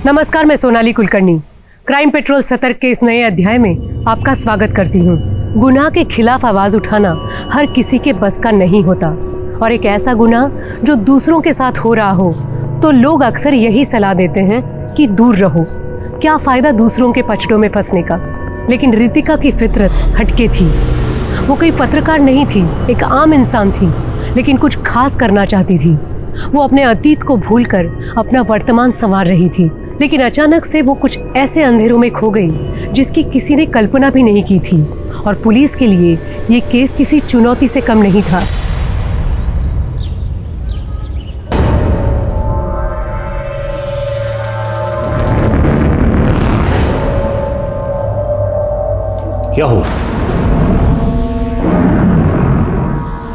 नमस्कार, मैं Sonali Kulkarni crime petrol सतर्क के इस नए अध्याय में आपका स्वागत करती हूँ। गुनाह के खिलाफ आवाज उठाना हर किसी के बस का नहीं होता, और एक ऐसा गुनाह जो दूसरों के साथ हो रहा हो तो लोग अक्सर यही सलाह देते हैं कि दूर रहो। क्या फायदा दूसरों के पचड़ों में फंसने का। लेकिन रितिका की फितरत हटके थी। वो कोई पत्रकार नहीं थी, एक आम इंसान थी, लेकिन कुछ खास करना चाहती थी। वो अपने अतीत को भूलकर अपना वर्तमान संवार रही थी, लेकिन अचानक से वो कुछ ऐसे अंधेरों में खो गई जिसकी किसी ने कल्पना भी नहीं की थी। और पुलिस के लिए ये केस किसी चुनौती से कम नहीं था। क्या हुआ?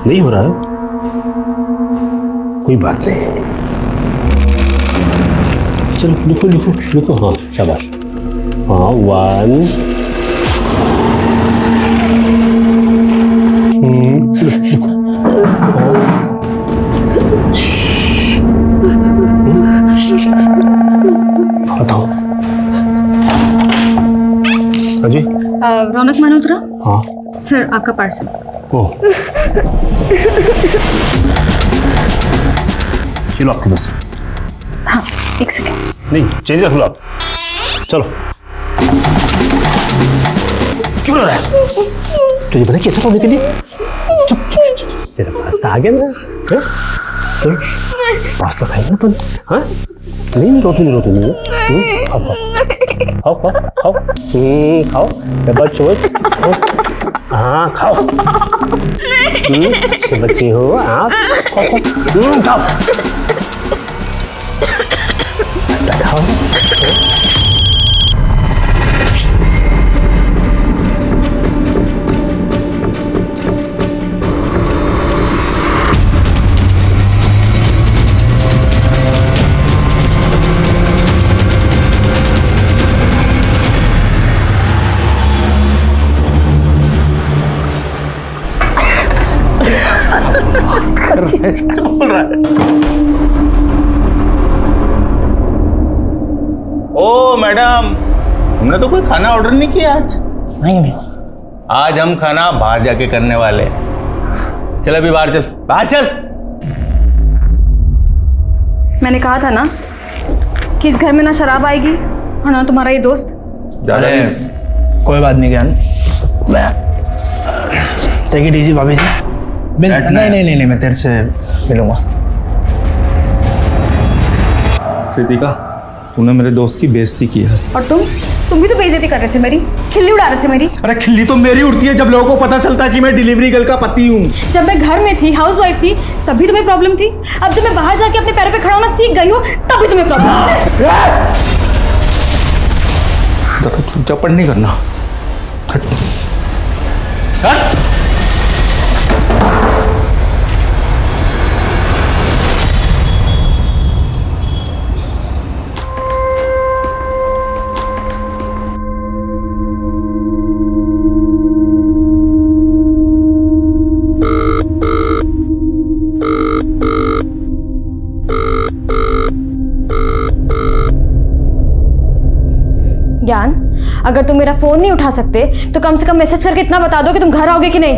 नहीं हो रहा है? कोई बात नहीं, चलो लिखो लिखो लिखो। हाँ शाबाश। हाँ 1 चलो लिखो। बताओ। अजी रौनक मल्होत्रा। हाँ सर, आपका पार्सल। ओह चलो आपके बस। हाँ, एक सेकेंड। नहीं, चेंज रख लो आप। चलो। क्यों रो रहा है? तुझे पता कैसे रोने के लिए? चुप चुप चुप चुप। तेरा पास्ता आ गया ना? हाँ? पास्ता खाएगा अपन? हाँ? नहीं रोती नहीं। खाओ खाओ खाओ खाओ खाओ। खाओ चबच चबच। हाँ खाओ। अच्छे बच्चे हो आप। खाओ खाओ खाओ। पास्ता खाओ। सच बोल रहा है। ओ मैडम, हमने तो कोई खाना ऑर्डर नहीं किया आज। नहीं आज हम खाना बाहर जाके करने वाले हैं। चल अभी बाहर चल, बाहर चल। मैंने कहा था ना कि इस घर में ना शराब आएगी और ना तुम्हारा ये दोस्त। अरे कोई बात नहीं ज्ञान, मैं टेक इट इजी भाभी जी। नहीं मैं तेरे से मिलूंगा। कृतिका, तूने मेरे दोस्त की बेइज्जती की है। और तुम भी तो बेइज्जती कर रहे थे मेरी, खिल्ली उड़ा रहे थे मेरी। अरे खिल्ली तो मेरी उड़ती है जब लोगों को पता चलता है कि मैं डिलीवरी गर्ल का पति हूँ। जब मैं घर में थी, हाउस वाइफ थी, तभी तुम्हें प्रॉब्लम थी। अब जब मैं बाहर जाके अपने पैरों पे खड़ा होना सीख गई हूँ, तभी तुम्हें प्रॉब्लम। चुपचाप नहीं करना। ज्ञान, अगर तुम मेरा फोन नहीं उठा सकते तो कम से कम मैसेज करके इतना बता दो कि तुम घर आओगे कि नहीं।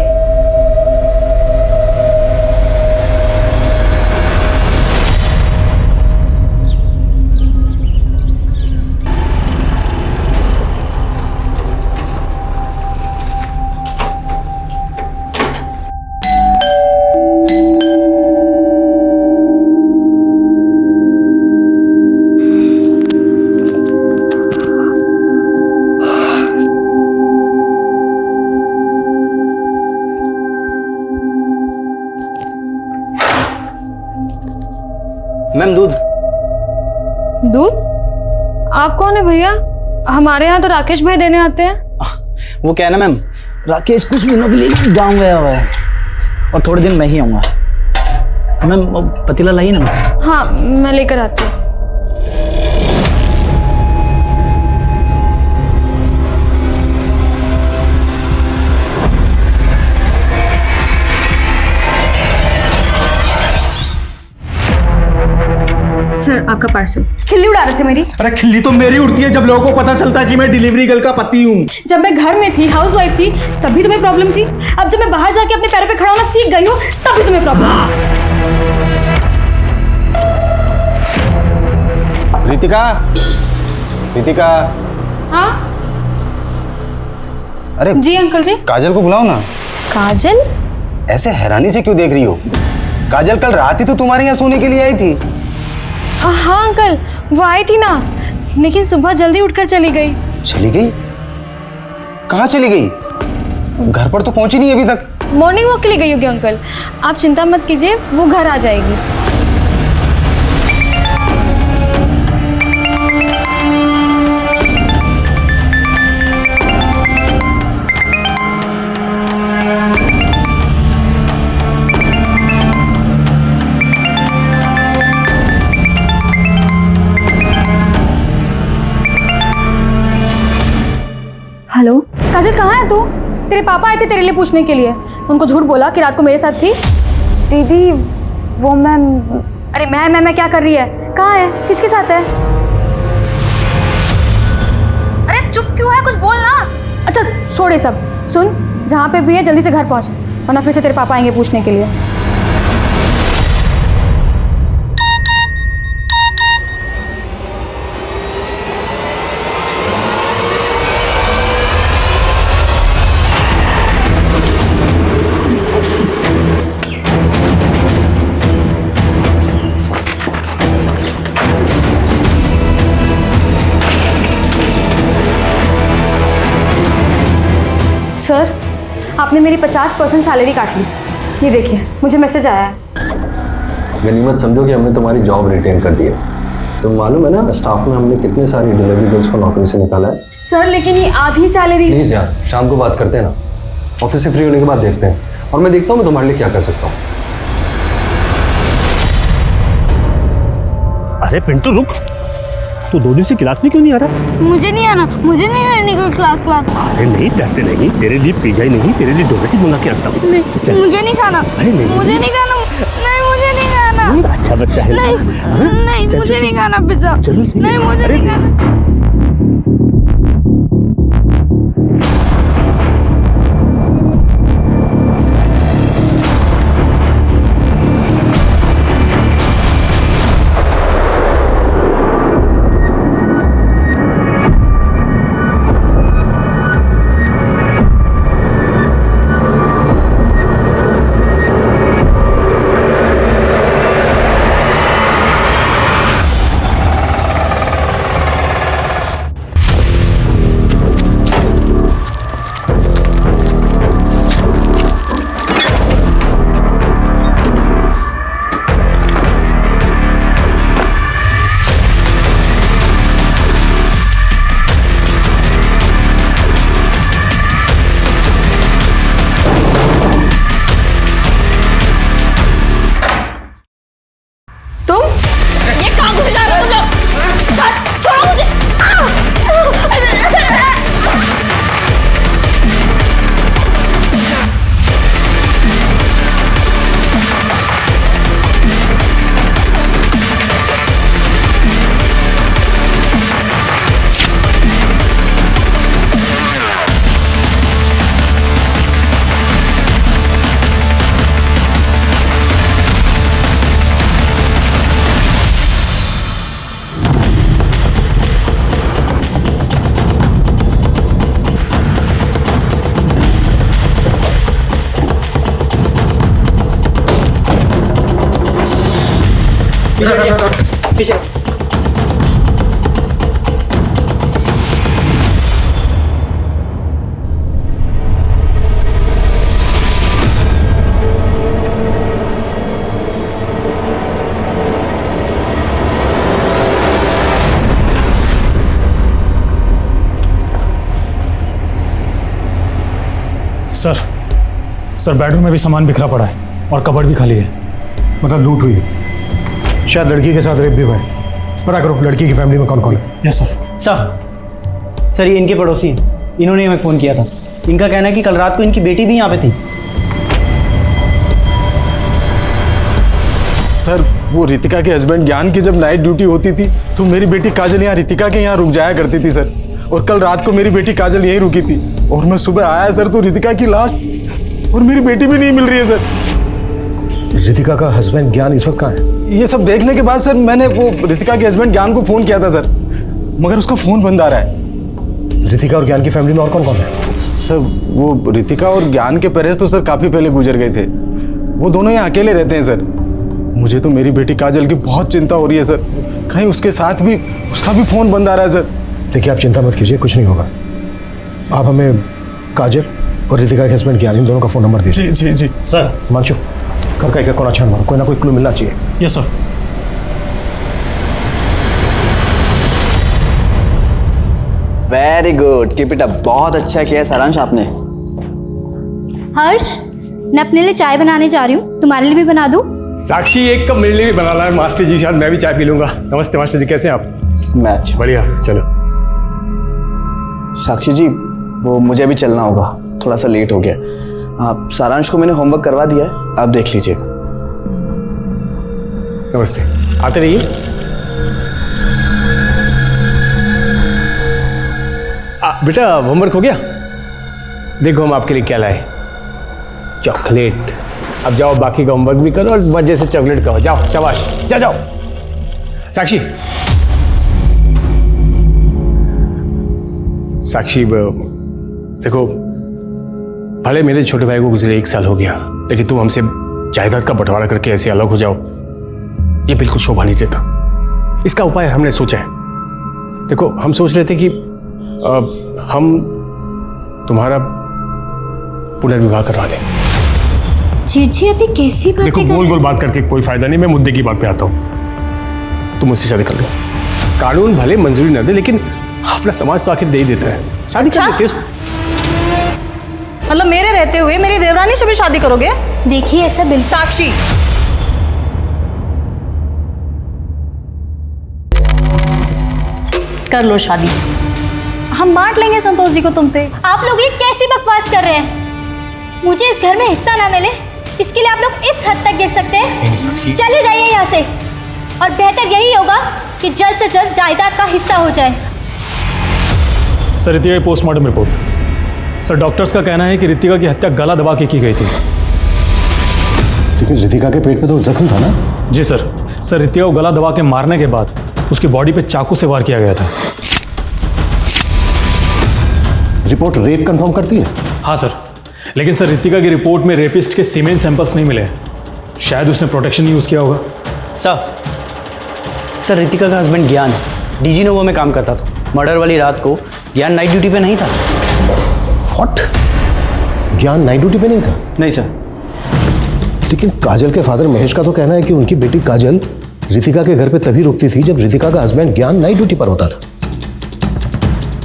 मैम दूध। दूध? आप कौन है भैया? हमारे यहाँ तो राकेश भाई देने आते हैं। वो क्या है ना मैम, राकेश कुछ दिनों के लिए गाँव गया हुआ है और थोड़े दिन मैं ही आऊँगा। मैम पतीला लाइए ना। हाँ, मैं लेकर आती हूँ। सर आपका पार्सल। खिल्ली उड़ा रहे थे मेरी। अरे खिल्ली तो मेरी उड़ती है जब लोगों को पता चलता है कि मैं डिलीवरी गर्ल का पति हूँ। जब मैं घर में थी, हाउसवाइफ थी, तभी तुम्हें प्रॉब्लम थी। अब जब मैं बाहर जाके अपने पैरों पे खड़ा होना सीख गई हूँ, तभी तुम्हें प्रॉब्लम। रितिका, रितिका। हाँ अरे जी अंकल जी। काजल को बुलाओ ना। काजल? ऐसे हैरानी से क्यों देख रही हो? काजल कल रात ही तो तुम्हारे यहाँ सोने के लिए आई थी। हाँ अंकल, वो आई थी ना, लेकिन सुबह जल्दी उठकर चली गई। चली गई? कहाँ चली गई? घर पर तो पहुंची नहीं अभी तक। मॉर्निंग वॉक के लिए गई होगी अंकल, आप चिंता मत कीजिए, वो घर आ जाएगी। हेलो काजल, कहाँ है तू? तेरे पापा आए थे तेरे लिए पूछने के लिए। उनको झूठ बोला कि रात को मेरे साथ थी। दीदी वो मैं। अरे मैं क्या कर रही है? कहाँ है? किसके साथ है? अरे चुप क्यों है? कुछ बोल ना। अच्छा छोड़ ये सब, सुन जहाँ पे भी है जल्दी से घर पहुँच, वरना फिर से तेरे पापा आएंगे पूछने के लिए। सर आपने मेरी 50% सैलरी काट ली। ये देखिए मुझे मैसेज आया है। गनीमत समझो कि हमने तुम्हारी जॉब रिटेन कर दी है। तुम मालूम है ना स्टाफ में हमने कितने सारी डिलीवरी गर्ल्स को नौकरी से निकाला है। सर लेकिन ये आधी सैलरी। प्लीज यार, शाम को बात करते हैं ना, ऑफिस से फ्री होने के बाद देखते हैं, और मैं देखता हूँ मैं तुम्हारे लिए क्या कर सकता हूँ। अरे पिंटू रुक, तू 2 दिन से क्लास में क्यों नहीं आ रहा? मुझे नहीं आना, मुझे नहीं रहने को क्लास। अरे नहीं डरते नहीं, तेरे लिए पिज्जा ही नहीं तेरे लिए डोनेट मंगा के रखता हूँ। मुझे नहीं खाना। अरे नहीं, मुझे नहीं खाना। नहीं मुझे नहीं खाना। अच्छा बच्चा है। नहीं मुझे नहीं खाना पिज्जा। नहीं मुझे नहीं खाना। पीछे। सर बेडरूम में भी सामान बिखरा पड़ा है और कबर्ड भी खाली है। मतलब लूट हुई है, शायद लड़की के साथ रेप भी हुआ है। पता करो लड़की की फैमिली में कौन कौन है। Yes sir. सर ये इनके पड़ोसी हैं, इन्होंने हमें फ़ोन किया था। इनका कहना है कि कल रात को इनकी बेटी भी यहाँ पे थी। सर वो रितिका के हस्बैंड ज्ञान की जब नाइट ड्यूटी होती थी तो मेरी बेटी काजल यहाँ रितिका के यहाँ रुक जाया करती थी सर। और कल रात को मेरी बेटी काजल यहीं रुकी थी और मैं सुबह आया सर तो रितिका की लाश और मेरी बेटी भी नहीं मिल रही है सर। रितिका का हस्बैंड ज्ञान इस वक्त कहाँ है? ये सब देखने के बाद सर मैंने वो रितिका के हस्बैंड ज्ञान को फोन किया था सर, मगर उसका फोन बंद आ रहा है। रितिका और ज्ञान की फैमिली में और कौन कौन है? सर वो रितिका और ज्ञान के पेरेंट्स तो सर काफी पहले गुजर गए थे, वो दोनों यहाँ अकेले रहते हैं सर। मुझे तो मेरी बेटी काजल की बहुत चिंता हो रही है सर, कहीं उसके साथ भी उसका भी फोन बंद आ रहा है सर। देखिए आप चिंता मत कीजिए, कुछ नहीं होगा। आप हमें काजल और रितिका के हस्बैंड ज्ञान इन दोनों का फोन नंबर दीजिए। जी जी जी सर हिमांशु घर का एक कोना छान मारो, कोई ना कोई क्लू मिलना चाहिए। Yes sir. Very good, keep it up. बहुत अच्छा किया सारांश आपने। हर्ष, मैं अपने लिए चाय बनाने जा रही हूँ, तुम्हारे लिए भी बना दूँ? साक्षी एक कप मेरे लिए भी बनाना है मास्टर जी, शायद मैं भी चाय पी लूंगा। नमस्ते मास्टर जी, कैसे हैं आप? मैं अच्छा। बढ़िया, चलो। साक्षी जी वो मुझे भी चलना होगा, थोड़ा सा लेट हो गया। आप सारांश को मैंने होमवर्क करवा दिया है, आप देख लीजिएगा। नमस्ते, आते रहिए। बेटा होमवर्क हो गया? देखो हम आपके लिए क्या लाए, चॉकलेट। अब जाओ बाकी का होमवर्क भी करो और मजे से चॉकलेट खाओ। जाओ शाबाश, जाओ। साक्षी देखो, भले मेरे छोटे भाई को गुजरे 1 साल हो गया, लेकिन तुम हमसे जायदाद का बंटवारा करके ऐसे अलग हो जाओ, ये बिल्कुल शोभा नहीं देता। इसका उपाय हमने सोचा है। देखो हम सोच रहे थे कि हम तुम्हारा पुनर्विवाह करवा दें। जी अभी कैसी बात? देखो गोल गोल बात करके कोई फायदा नहीं, मैं मुद्दे की बात पे आता हूँ। तुम मुझसे शादी कर लो, कानून भले मंजूरी न दे लेकिन अपना समाज तो आखिर दे ही देता है। शादी कर लेते हैं। मतलब मेरे रहते हुए मेरी देवरानी से भी शादी करोगे? देखिए ऐसा बिल्कुल। साक्षी, कर लो शादी, हम बांट लेंगे संतोष जी को तुमसे। आप लोग ये कैसी बकवास कर रहे हैं? मुझे इस घर में हिस्सा ना मिले इसके लिए आप लोग इस हद तक गिर सकते हैं? चले जाइए यहाँ से, और बेहतर यही होगा कि जल्द से जल्द जायदाद का हिस्सा हो जाए। सर रितिका की पोस्टमार्टम रिपोर्ट। सर डॉक्टर्स का कहना है कि रितिका की हत्या गला दबा के की गई थी। लेकिन रितिका के पेट पे तो जख्म था ना? जी सर। सर रितिका को गला दबा के मारने के बाद उसकी बॉडी पे चाकू से वार किया गया था। रिपोर्ट रेप कंफर्म करती है? हाँ सर, लेकिन सर रितिका की रिपोर्ट में रेपिस्ट के सीमेन सैंपल्स नहीं मिले। शायद उसने प्रोटेक्शन यूज़ किया होगा। सर रितिका का हस्बैंड ज्ञान डीजी नोवा में काम करता था। मर्डर वाली रात को ज्ञान नाइट ड्यूटी पे नहीं था। व्हाट? ज्ञान नाइट ड्यूटी पे नहीं था? नहीं सर। लेकिन काजल के फादर महेश का तो कहना है कि उनकी बेटी काजल रितिका के घर पे तभी रुकती थी जब रितिका का हस्बैंड ज्ञान नाइट ड्यूटी पर होता था।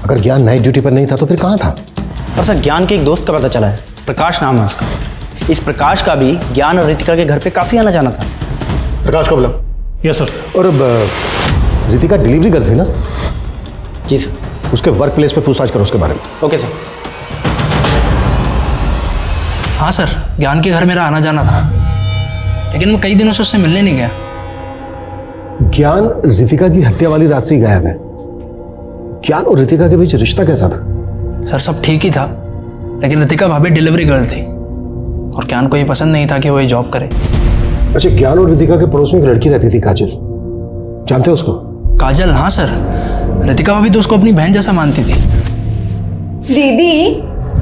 अगर ज्ञान नाइट ड्यूटी पर नहीं था तो फिर कहाँ था? और सर ज्ञान के एक दोस्त का पता चला है, प्रकाश नाम है उसका। इस प्रकाश का भी ज्ञान और रितिका के घर पे काफी आना जाना था। प्रकाश को बुलाओ। Yes sir. और अब रितिका डिलीवरी करती ना? जी सर। उसके वर्क प्लेस पे पूछताछ करो उसके बारे में। Okay sir. हाँ सर, ज्ञान के घर मेरा आना जाना था, लेकिन मैं कई दिनों से उससे मिलने नहीं गया। ज्ञान रितिका की हत्या वाली रात से ही गायब है। ज्ञान और रितिका के बीच रिश्ता कैसा था? सर सब ठीक ही था, लेकिन रितिका भाभी डिलीवरी गर्ल थी और ज्ञान को ये पसंद नहीं था कि वो ये जॉब करे। अच्छा, ज्ञान और रितिका के पड़ोस में एक लड़की रहती थी काजल, जानते हो उसको? काजल? हाँ सर, रितिका भाभी तो उसको अपनी बहन जैसा मानती थी। दीदी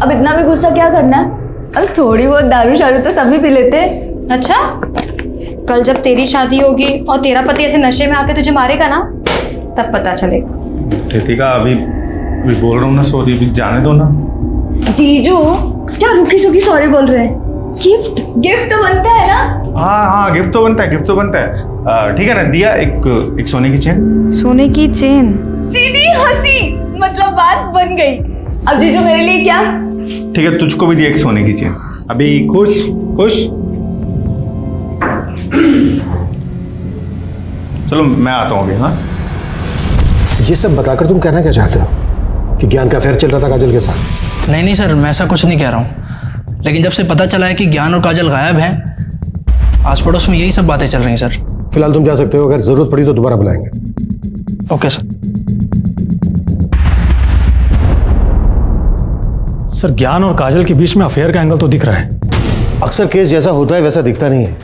अब इतना भी गुस्सा क्या करना है? अब थोड़ी बहुत दारू शारू तो सभी पी लेते हैं। अच्छा, कल जब तेरी शादी होगी और तेरा पति ऐसे नशे में आके तुझे मारेगा ना, तब पता चलेगा। रितिका अभी बोल रहा हूँ ना, सॉरी, अभी जाने दो ना। जीजू क्या रुकी सुखी सॉरी बोल रहे हैं? गिफ्ट तो बनता है ना? हाँ गिफ्ट तो बनता है। ठीक है ना, दिया एक सोने की चेन। सोने की चेन? दीदी हंसी, मतलब बात बन गई। अब जीजू मेरे लिए क्या? ठीक है, तुझको भी दिया एक सोने की चेन। अभी खुश खुश? चलो मैं आता हूँ अभी। हाँ, ये सब बताकर तुम कहना क्या चाहते हो कि ज्ञान का अफेयर चल रहा था काजल के साथ? नहीं सर, मैं ऐसा कुछ नहीं कह रहा हूँ, लेकिन जब से पता चला है कि ज्ञान और काजल गायब हैं, आस पड़ोस में यही सब बातें चल रही हैं सर। फिलहाल तुम जा सकते हो, अगर जरूरत पड़ी तो दोबारा बुलाएंगे। Okay sir. सर ज्ञान और काजल के बीच में अफेयर का एंगल तो दिख रहा है। अक्सर केस जैसा होता है वैसा दिखता नहीं है,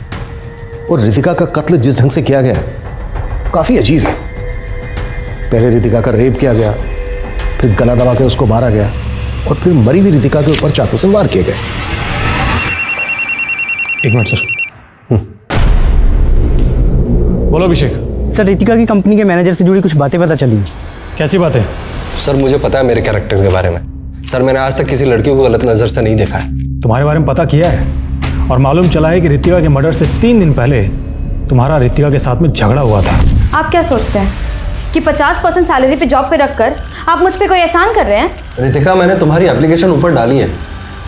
और रितिका का कत्ल जिस ढंग से किया गया है काफी अजीब है। पहले रितिका का रेप किया गया, फिर गला दबा के उसको मारा गया, और फिर मरी हुई रितिका के ऊपर चाकू से वार किए गए। एक मिनट सर। बोलो अभिषेक। सर रितिका की कंपनी के मैनेजर से जुड़ी कुछ बातें पता चली। कैसी बातें? सर मुझे पता है मेरे कैरेक्टर के बारे में। सर मैंने आज तक किसी लड़की को गलत नजर से नहीं देखा है। तुम्हारे बारे में पता किया है और मालूम चला है कि रितिका के मर्डर से 3 दिन पहले तुम्हारा रितिका के साथ में झगड़ा हुआ था। आप क्या सोचते हैं कि 50% सैलरी पे जॉब पे रखकर आप मुझ पे कोई एहसान कर रहे हैं? रितिका मैंने तुम्हारी एप्लीकेशन ऊपर डाली है,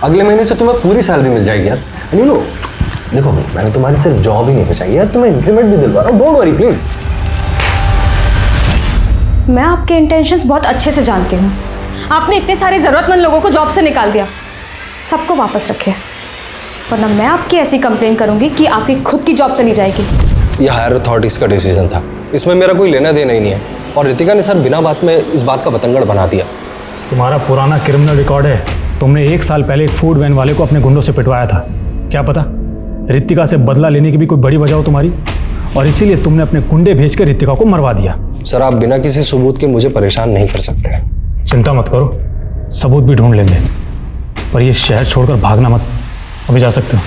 अगले महीने से तुम्हें पूरी सैलरी मिल जाएगी यार। यू नो देखो मैंने तुम्हारी सिर्फ जॉब ही नहीं बचाई यार, तुम्हें इंक्रीमेंट भी दिलवा रहा हूँ, डोंट वरी प्लीज। मैं आपके इंटेंशंस बहुत अच्छे से जानती हूँ। आपने इतने सारे जरूरतमंद लोगों को जॉब से निकाल दिया, सबको वापस रखे, वरना मैं आपकी ऐसी कंप्लेन करूंगी कि आपकी खुद की जॉब चली जाएगी। यह हायर अथॉरिटीज का डिसीजन था, इसमें मेरा कोई लेना देना ही नहीं है। और रितिका ने सर बिना बात में इस बात का बतंगड़ बना दिया। तुम्हारा पुराना क्रिमिनल रिकॉर्ड है। तुमने 1 साल पहले एक फूड वैन वाले को अपने गुंडों से पिटवाया था। क्या पता रितिका से बदला लेने की भी कोई बड़ी वजह हो तुम्हारी, और इसीलिए तुमने अपने गुंडे भेजकर रितिका को मरवा दिया। सर आप बिना किसी सबूत के मुझे परेशान नहीं कर सकते। चिंता मत करो, सबूत भी ढूंढ लेंगे, पर ये शहर छोड़कर भागना मत। अभी जा सकते हो।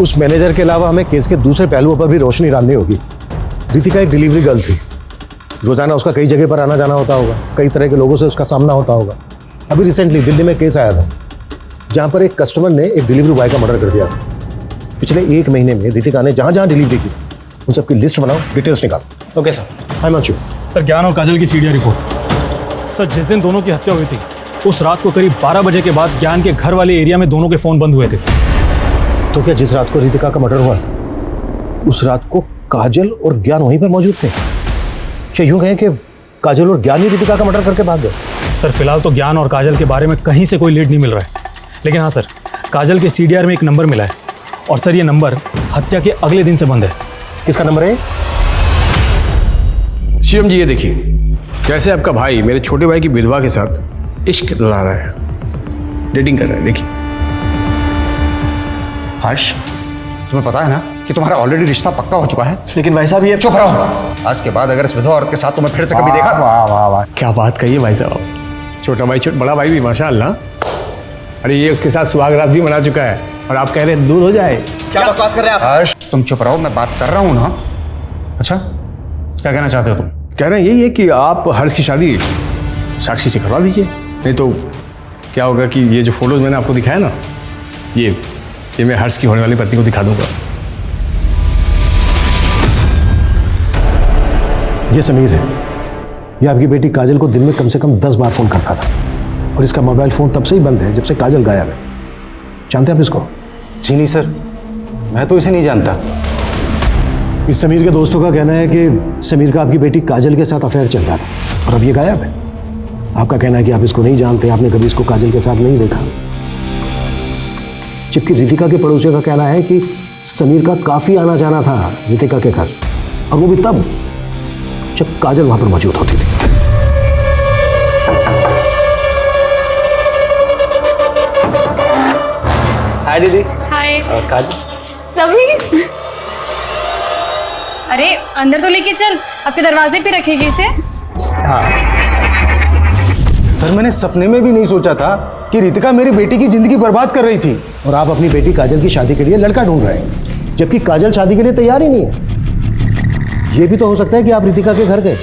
उस मैनेजर के अलावा हमें केस के दूसरे पहलुओं पर भी रोशनी डालनी होगी। रितिका एक डिलीवरी गर्ल थी, रोजाना उसका कई जगह पर आना जाना होता होगा, कई तरह के लोगों से उसका सामना होता होगा। अभी रिसेंटली दिल्ली में केस आया था जहां पर एक कस्टमर ने एक डिलीवरी बॉय का मर्डर कर दिया था। पिछले 1 महीने में रितिका ने जहां जहां डिलीवरी की उन सबकी लिस्ट बनाओ, डिटेल्स निकालो। Okay sir. Hi Manchu. Sir Gyan और काजल की सीडिया रिपोर्ट। सर जिस दिन दोनों की हत्या हुई थी उस रात को करीब 12 बजे के बाद ज्ञान के घर वाले एरिया में दोनों के फ़ोन बंद हुए थे। तो क्या जिस रात को रितिका का मर्डर हुआ उस रात को काजल और ज्ञान वहीं पर मौजूद थे? क्या यूं कहें कि काजल और ज्ञान ही रितिका का मर्डर करके भाग गए? सर फिलहाल तो ज्ञान और काजल के बारे में कहीं से कोई लीड नहीं मिल रहा है, लेकिन हाँ सर काजल के सीडीआर में एक नंबर मिला है, और सर ये नंबर हत्या के अगले दिन से बंद है। किसका नंबर है? शिवम जी ये देखिए कैसे आपका भाई मेरे छोटे भाई की विधवा के साथ इश्क लड़ा रहा है, डेटिंग कर रहा है। देखिए हर्ष तुम्हें पता है ना कि तुम्हारा ऑलरेडी रिश्ता पक्का हो चुका है। लेकिन भाई साहब ये चुप रहो। आज के बाद अगर इस विधवा औरत के साथ तुम्हें फिर से कभी देखा। वाह वाह वाह क्या बात कही है भाई साहब। छोटा भाई बड़ा भाई भी माशाअल्लाह। अरे ये उसके साथ सुहाग रात भी मना चुका है और आप कह रहे हैं दूर हो जाए। क्या बकवास कर रहे हैं आप? हर्ष तुम चुप रहो, मैं बात कर रहा हूँ ना। अच्छा क्या कहना चाहते हो तुम? कहना यही है कि आप हर्ष की शादी साक्षी से करवा दीजिए, नहीं तो क्या होगा कि ये जो फोटोज मैंने आपको दिखाया ना ये मैं हर्ष की होने वाली पत्नी को दिखा दूंगा। ये समीर है, ये आपकी बेटी काजल को दिन में कम से कम 10 बार फोन करता था, और इसका मोबाइल फोन तब से ही बंद है जब से काजल गायब है। जानते हैं आप इसको? जी नहीं सर, मैं तो इसे नहीं जानता। इस समीर के दोस्तों का कहना है कि समीर का आपकी बेटी काजल के साथ अफेयर चल रहा था और अब ये गायब है। आपका कहना है कि आप इसको नहीं जानते, आपने कभी इसको काजल के साथ नहीं देखा, जबकि रितिका के पड़ोसियों का कहना है कि समीर का काफी आना जाना था रितिका के घर, और वो भी तब जब काजल वहां पर मौजूद होती थी। हाय दीदी। हाय। काजल। समीर अरे अंदर तो लेके चल, आपके दरवाजे पे रखेगी इसे। हाँ सर मैंने सपने में भी नहीं सोचा था कि रितिका मेरी बेटी की जिंदगी बर्बाद कर रही थी। और आप अपनी बेटी काजल की शादी के लिए लड़का ढूंढ रहे हैं, जबकि काजल शादी के लिए तैयार ही नहीं है। ये भी तो हो सकता है कि आप रितिका के घर गए,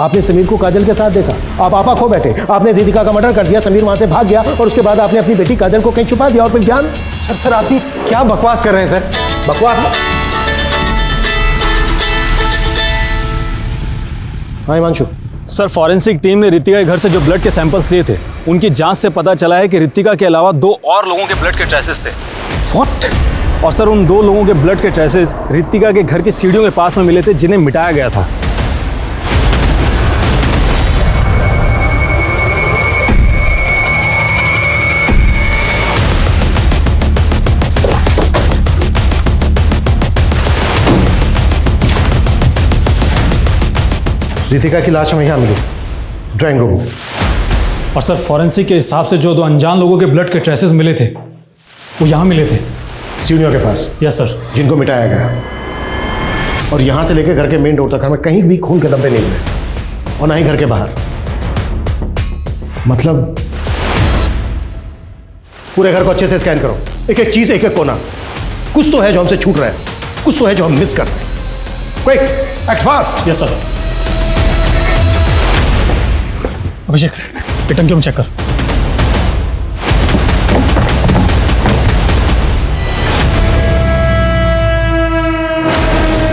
आपने समीर को काजल के साथ देखा, आप आपा खो बैठे, आपने रितिका का मर्डर कर दिया, समीर वहां से भाग गया, और उसके बाद आपने अपनी बेटी काजल को कहीं छुपा दिया, और फिर ज्ञान। सर आप ये क्या बकवास कर रहे हैं सर? बकवास? हाँ हिमांशु। सर फॉरेंसिक टीम ने रितिका के घर से जो ब्लड के सैंपल्स लिए थे उनकी जांच से पता चला है कि रितिका के अलावा 2 और लोगों के ब्लड के ट्रेसेस थे। What? और सर उन 2 लोगों के ब्लड के ट्रेसेस रितिका के घर की सीढ़ियों के पास में मिले थे जिन्हें मिटाया गया था। रितिका की लाश हमें यहाँ मिली, ड्राइंग रूम में। और सर फॉरेंसिक के हिसाब से जो 2 अनजान लोगों के ब्लड के ट्रेसेस मिले थे वो यहाँ मिले थे, सीढ़ियों के पास। Yes sir. जिनको मिटाया गया। और यहाँ से लेकर घर के मेन डोर तक हमें कहीं भी खून के धब्बे नहीं मिले, और ना ही घर के बाहर। मतलब पूरे घर को अच्छे से स्कैन करो, एक एक चीज, एक एक कोना। कुछ तो है जो हमसे छूट रहा है, कुछ तो है जो हम मिस कर रहे हैं। Quick, act fast. Yes sir. Abhishek, ये टंकियों में चेक कर।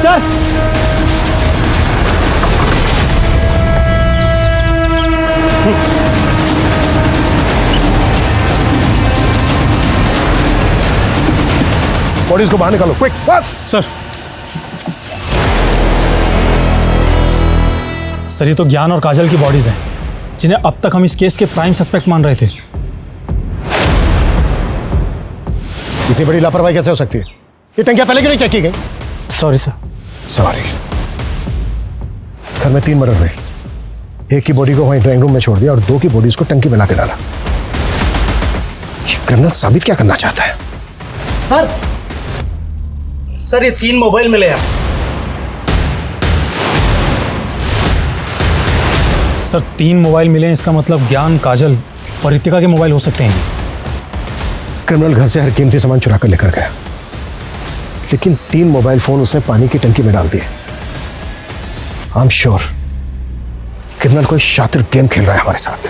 सर, बॉडीज को बाहर निकालो, क्विक, फास्ट। सर ये तो ज्ञान और काजल की बॉडीज हैं, जिन्हें अब तक हम इस केस के प्राइम सस्पेक्ट मान रहे थे। इतनी बड़ी लापरवाही कैसे हो सकती है? ये टंकियां पहले क्यों नहीं चेक की गई? Sorry sir. सॉरी। घर में 3 मर्डर हुए, एक की बॉडी को वहीं ड्राइंग रूम में छोड़ दिया और 2 की बॉडीज को टंकी में ला के डाला। ये क्रिमिनल साबित क्या करना चाहता है? सर ये 3 मोबाइल मिले हैं। सर 3 मोबाइल मिले हैं, इसका मतलब ज्ञान, काजल और रितिका के मोबाइल हो सकते हैं। क्रिमिनल घर से हर कीमती सामान चुरा कर लेकर गया, लेकिन 3 मोबाइल फोन उसने पानी की टंकी में डाल दिए। आई एम श्योर क्रिमिनल कोई शातिर गेम खेल रहा है हमारे साथ।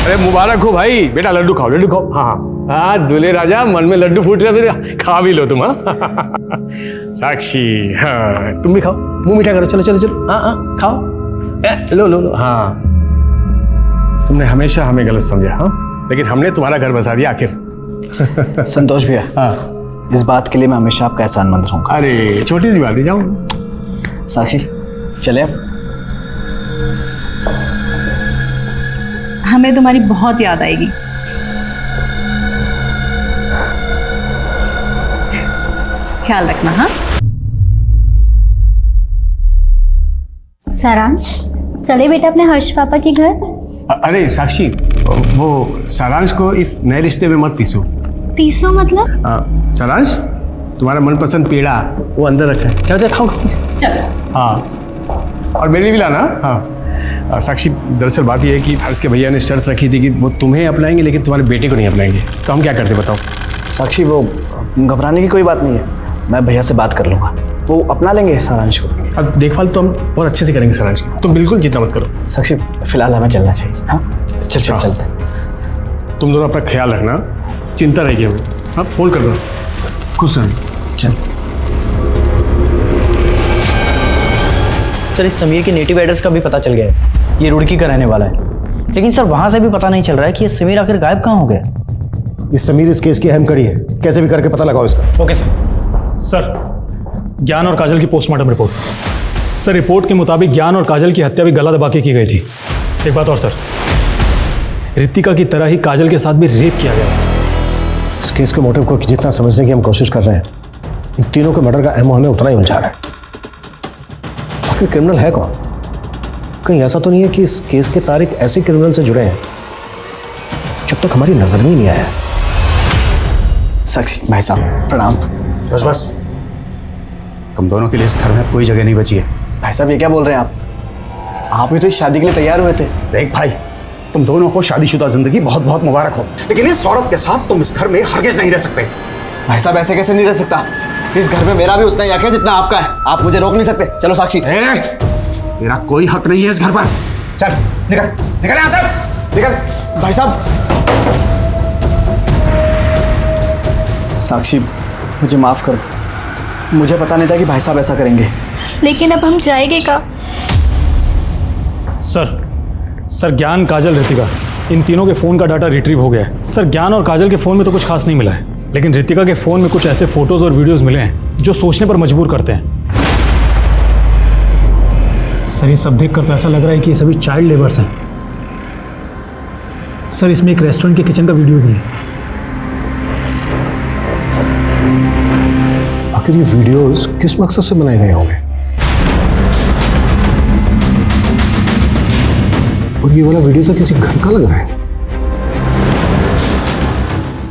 अरे मुबारक हो भाई, बेटा लड्डू खाओ, लड्डू खाओ। हाँ हाँ हाँ, दूल्हे राजा, मन में लड्डू फूट रहे थे, खा भी लो तुम। हाँ साक्षी, हाँ तुम भी खाओ, मुंह मीठा करो। चलो चलो चलो, हाँ हाँ खाओ, लो लो लो। हाँ तुमने हमेशा हमें गलत समझा, हाँ, लेकिन हमने तुम्हारा घर बसा दिया आखिर। संतोष भैया, हाँ इस बात के लिए मैं हमेशा आपका एहसानमंद रहूंगा। अरे छोटी सी बात है, जाओ। साक्षी चले अब। हमें तुम्हारी बहुत याद आएगी। ख्याल रखना। हाँ सारांश, चले बेटा अपने हर्ष पापा के घर। अरे साक्षी, वो सारांश को इस नए रिश्ते में मत पीसो। पीसो मतलब? सारांश, तुम्हारा मनपसंद पेड़ा वो अंदर रखा है, चलो चलो खाओ खाओ। चलो। हाँ, और मेरे लिए भी लाना। हाँ साक्षी, दरअसल बात यह है कि हर्ष के भैया ने शर्त रखी थी कि वो तुम्हें अपनाएंगे लेकिन तुम्हारे बेटे को नहीं अपनाएंगे, तो हम क्या करते बताओ? साक्षी वो घबराने की कोई बात नहीं है, मैं भैया से बात कर लूंगा, वो अपना लेंगे सारांश को। अब देखभाल तो हम बहुत अच्छे से करेंगे सारांश की, तुम बिल्कुल चिंता मत करो। साक्षी फिलहाल हमें चलना चाहिए। हाँ चल चल चलते हैं। तुम दोनों अपना ख्याल रखना, चिंता रहेगी हमें। हाँ फोन कर दो, खुश रहना। चल। सर इस समीर के नेटिव एड्रेस का भी पता चल गया है, ये रुड़की का रहने वाला है, लेकिन सर वहां से भी पता नहीं चल रहा है कि ये समीर आखिर गायब कहाँ हो गया। ये समीर इस केस की अहम कड़ी है, कैसे भी करके पता लगाओ इसका। Okay sir. सर ज्ञान और काजल की पोस्टमार्टम रिपोर्ट। सर रिपोर्ट के मुताबिक ज्ञान और काजल की हत्या भी गला दबा के की गई थी। एक बात और सर, रितिका की तरह ही काजल के साथ भी रेप किया गया। इस केस के मोटिव को जितना समझने की हम कोशिश कर रहे हैं, इन तीनों के मर्डर का अहम हमें उतना ही उलझा रहा है। आखिर क्रिमिनल है कौन? कहीं ऐसा तो नहीं है कि इस केस के तारीख ऐसे क्रिमिनल से जुड़े हैं जब तक हमारी नजर में ही नहीं आया। साक्षी भाई साहब प्रणाम। बस बस, तुम दोनों के लिए इस घर में कोई जगह नहीं बची है। भाई साहब ये क्या बोल रहे हैं आप भी तो इस शादी के लिए तैयार हुए थे। देख भाई, तुम दोनों को शादीशुदा जिंदगी बहुत बहुत मुबारक हो, लेकिन इस औरत के साथ तुम इस घर में हरगिज नहीं रह सकते। भाई साहब ऐसे कैसे नहीं रह सकता, इस घर में मेरा भी उतना ही हक है जितना आपका है, आप मुझे रोक नहीं सकते। चलो साक्षी। मेरा कोई हक नहीं है इस घर पर। चल निकल निकल यहाँ से, निकल। भाई साहब। साक्षी मुझे माफ कर दो, मुझे पता नहीं था कि भाई साहब ऐसा करेंगे। लेकिन अब हम जाएंगे कहाँ? सर ज्ञान, काजल, रितिका, इन तीनों के फ़ोन का डाटा रिट्रीव हो गया है। सर ज्ञान और काजल के फ़ोन में तो कुछ खास नहीं मिला है, लेकिन रितिका के फ़ोन में कुछ ऐसे फ़ोटोज़ और वीडियोज़ मिले हैं जो सोचने पर मजबूर करते हैं। सर ये सब देखकर तो ऐसा लग रहा है कि ये सभी चाइल्ड लेबर्स हैं। सर इसमें एक रेस्टोरेंट के किचन का वीडियो भी है। आखिर ये वीडियोस किस मकसद से बनाए गए होंगे? और ये वाला वीडियो तो किसी घर का लग रहा है।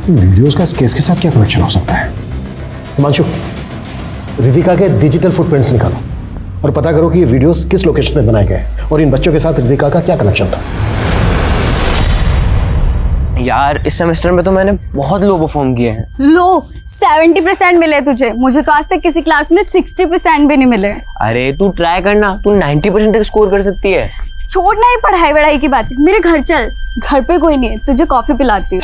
वीडियोस का इस केस के साथ क्या कनेक्शन हो सकता है? हिमांशु, रितिका के डिजिटल फुटप्रिंट्स निकालो और पता करो कि ये वीडियोस किस लोकेशन पे बनाए गए और इन बच्चों के साथ रितिका का क्या कनेक्शन था। यार इस सेमेस्टर में तो मैंने बहुत लो परफॉर्म किए हैं। लो 70% मिले तुझे, मुझे तो आज तक किसी क्लास में 60% भी नहीं मिले। अरे तू ट्राई करना, तू 90% तक स्कोर कर सकती है। छोड़ना ही पढ़ाई वढ़ाई की बात, मेरे घर चल, घर पे कोई नहीं है, तुझे कॉफी पिलाती हूँ।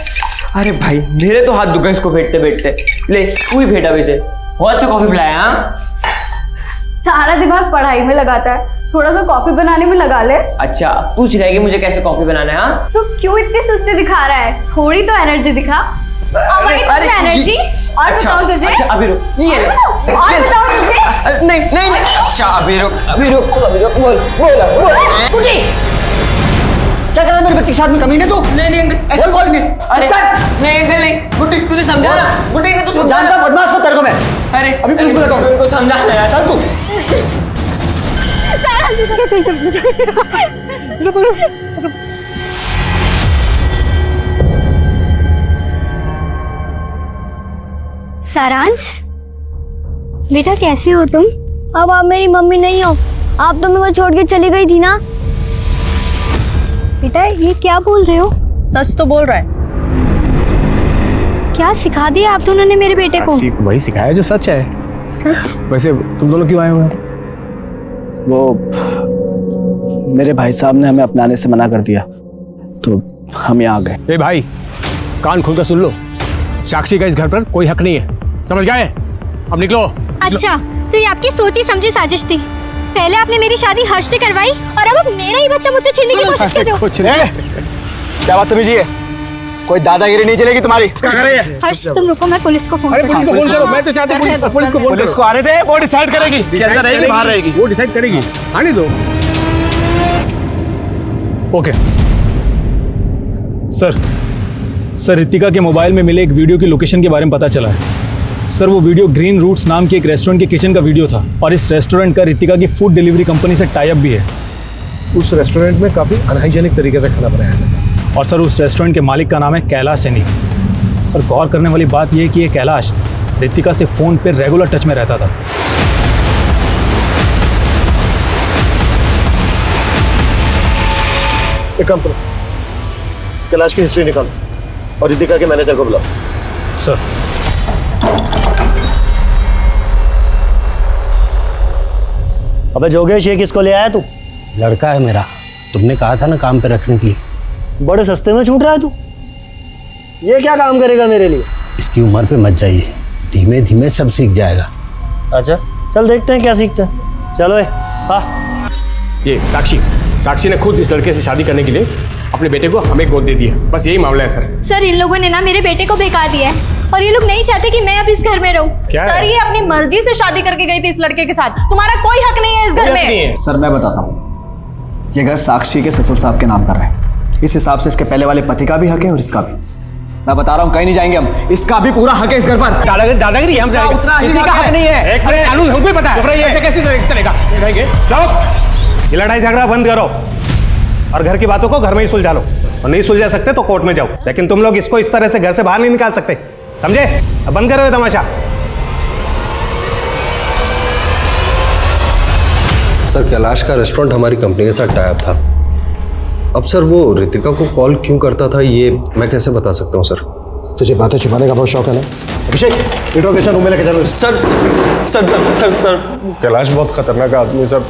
अरे भाई मेरे तो हाथ दुखा इसको फेंटते फेंटते। ले तू ही फेंटा वैसे, बहुत अच्छा कॉफी पिलाया। हाँ सारा दिमाग पढ़ाई में लगाता है, थोड़ा सा कॉफी बनाने में लगा ले। अच्छा तू सिखाएगी मुझे कैसे कॉफी बनाना है? हाँ तू क्यों इतनी सुस्ती दिखा रहा है, थोड़ी तो एनर्जी दिखा। एनर्जी और अच्छा, बताओ तुझे। अच्छा अभी रुक, ये ले। और बताओ तुझे। नहीं नहीं नहीं, अच्छा अभी रुक बोल। कुटी क्या कर रहा है मेरे बच्चे के साथ में, कमीने तू? नहीं ऐसा बोल नहीं। अरे नहीं अंकल नहीं, बुटी तुझे समझा ना, बुटी ने तो समझा। जानता बदमाश को तेरे को मैं। अरे अभी पुलिस बुलाता हूं। उनको समझाना यार। चल तू। सारांश बेटा कैसे हो तुम? अब आप मेरी मम्मी नहीं हो, आप तो मेरे को छोड़ के चली गई थी ना। बेटा ये क्या बोल रहे हो? सच तो बोल रहा है। क्या सिखा दिया आप दोनों ने मेरे बेटे को? वही सिखाया जो सच है। सच? वैसे तुम दोनों क्यों आए हुए हैं? वो मेरे भाई साहब ने हमें अपनाने से मना कर दिया तो हम यहाँ आ गए। ए भाई कान खोल कर सुन लो, साक्षी का इस घर पर कोई हक नहीं है, समझ गए? अब निकलो। अच्छा तो ये आपकी सोची समझी साजिश थी। पहले आपने मेरी शादी हर्ष से करवाई और अब आप मेरा ही बच्चा मुझसे छीनने की कोशिश कर रहे हो। क्या बात तमीजी है? कोई दादागिरी नहीं चलेगी तुम्हारी। क्या कर रही है? हर्ष तुम रुको, मैं पुलिस को फोन पुलिस को फोन करो, मैं तो चाहता हूं पुलिस को फोन पुलिस को आने दे, वो डिसाइड करेगी कि अंदर रहेगी बाहर रहेगी। वो डिसाइड करेगी, आने दो। ओके सर रितिका के मोबाइल में मिले एक वीडियो की लोकेशन के बारे में पता चला है। सर वो वीडियो ग्रीन रूट्स नाम के एक रेस्टोरेंट के किचन का वीडियो था और इस रेस्टोरेंट का रितिका की फूड डिलीवरी कंपनी से टाई अप भी है। उस रेस्टोरेंट में काफी अनहाइजेनिक तरीके से खाना बनाया जाता है। और सर उस रेस्टोरेंट के मालिक का नाम है कैलाश सैनी। सर गौर करने वाली बात यह है कि ये कैलाश रितिका से फ़ोन पर रेगुलर टच में रहता था। एक काम करो, इस कैलाश की हिस्ट्री निकालो और रितिका के मैनेजर को बुलाओ। सर अबे जोगेश ये किसको ले आया तू? लड़का है मेरा, तुमने कहा था ना काम पे रखने के लिए। बड़े सस्ते में छूट रहा है तू। ये क्या काम करेगा मेरे लिए? इसकी उम्र पे मत जाइए, धीमे धीमे सब सीख जाएगा। अच्छा चल देखते हैं क्या सीखता है। चलो हाँ। ये साक्षी ने खुद इस लड़के से शादी करने के लिए अपने बेटे को हमें गोद दे दी है, बस यही मामला है सर। सर इन लोगों ने ना मेरे बेटे को बेकार दिया है और ये लोग नहीं चाहते कि मैं अब इस घर में रहूं। क्या सर ये अपनी मर्जी से शादी करके गई थी इस लड़के के साथ, तुम्हारा कोई हक नहीं है इस घर में। सर मैं बताता हूँ, ये घर साक्षी के ससुर साहब के नाम पर है, इस हिसाब से इसके पहले वाले पति का भी हक है और इसका भी। मैं बता रहा हूँ कहीं नहीं जाएंगे हम, इसका भी पूरा हक है इस घर पर। दादागिरी हम उतना किसी का हक नहीं है। एक मिनट, कानून हमको ही पता है, ऐसे कैसे चलेगा? रहेंगे ये लड़ाई झगड़ा बंद करो और घर की बातों को घर में ही सुलझा लो, और नहीं सुलझा सकते तो कोर्ट में जाओ, लेकिन तुम लोग इसको इस तरह से घर से बाहर नहीं निकाल सकते, समझे? अब बंद करो ये तमाशा। सर कैलाश का रेस्टोरेंट हमारी कंपनी के साथ टाई अप था। अब सर वो रितिका को कॉल क्यों करता था ये मैं कैसे बता सकता हूँ सर? तुझे बातें छुपाने का बहुत शौक है ना? अभिषेक इंट्रोगेशन रूम में लेके चलो। सर कैलाश बहुत खतरनाक आदमी है सर,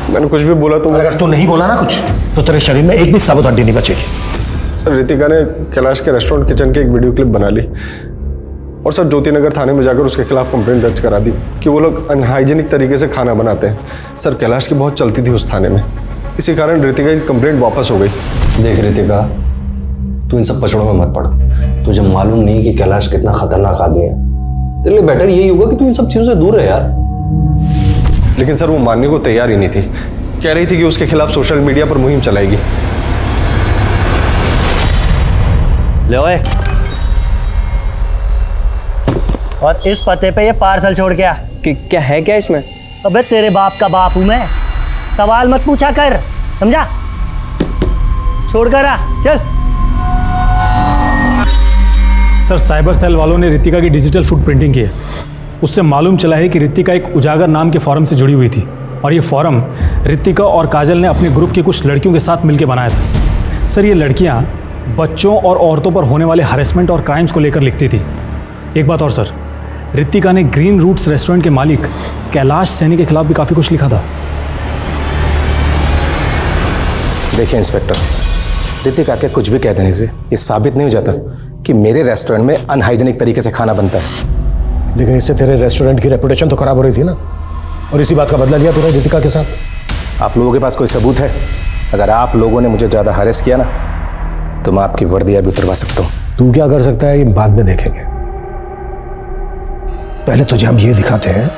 मैंने कुछ भी बोला तो अगर तू नहीं बोला ना कुछ तो तेरे शरीर में एक भी साबुत हड्डी नहीं बचेगी। सर रितिका ने कैलाश के रेस्टोरेंट किचन की एक वीडियो क्लिप बना ली और सर ज्योतिनगर थाने में जाकर उसके खिलाफ कंप्लेंट दर्ज करा दी कि वो लोग अनहाइजीनिक तरीके से खाना बनाते हैं। सर कैलाश की बहुत चलती थी उस थाने में, इसी कारण रितिका की कंप्लेंट वापस हो गई। देख रितिका, तू इन सब पचड़ों में मत पड़, तुझे मालूम नहीं कि कैलाश कितना खतरनाक आदमी है, तेरे लिए बेटर यही होगा कि तू इन सब चीजों से दूर रहे यार। लेकिन सर वो मानने को तैयार ही नहीं थी, कह रही थी कि उसके खिलाफ सोशल मीडिया पर मुहिम चलाएगी। ले ओए। और इस पते पे ये पार्सल छोड़ के आ। क्या है क्या इसमें? अबे तेरे बाप का बाप हूं मैं, सवाल मत पूछा कर, समझा? छोड़ कर आ, चल। सर, साइबर सेल वालों ने रितिका की डिजिटल फुटप्रिंटिंग की है। उससे मालूम चला है कि रितिका एक उजागर नाम के फॉरम से जुड़ी हुई थी और ये फॉरम रितिका और काजल ने अपने ग्रुप की कुछ लड़कियों के साथ मिलकर बनाया था। सर, ये लड़कियां बच्चों और औरतों पर होने वाले हरेसमेंट और क्राइम्स को लेकर लिखती थी। एक बात और सर, रितिका ने ग्रीन रूट्स रेस्टोरेंट के मालिक कैलाश सैनी के खिलाफ भी काफ़ी कुछ लिखा था। देखिए इंस्पेक्टर, रितिका के कुछ भी कह देने से ये साबित नहीं हो जाता कि मेरे रेस्टोरेंट में अनहाइजीनिक तरीके से खाना बनता है। लेकिन इससे तेरे रेस्टोरेंट की रेपुटेशन तो खराब हो रही थी ना, और इसी बात का बदला लिया तूने रितिका के साथ। आप लोगों के पास कोई सबूत है? अगर आप लोगों ने मुझे ज़्यादा हरेस किया ना, तो मैं आपकी वर्दियाँ भी उतरवा सकता हूँ। तू क्या कर सकता है ये बाद में देखेंगे, पहले तुझे हम ये दिखाते हैं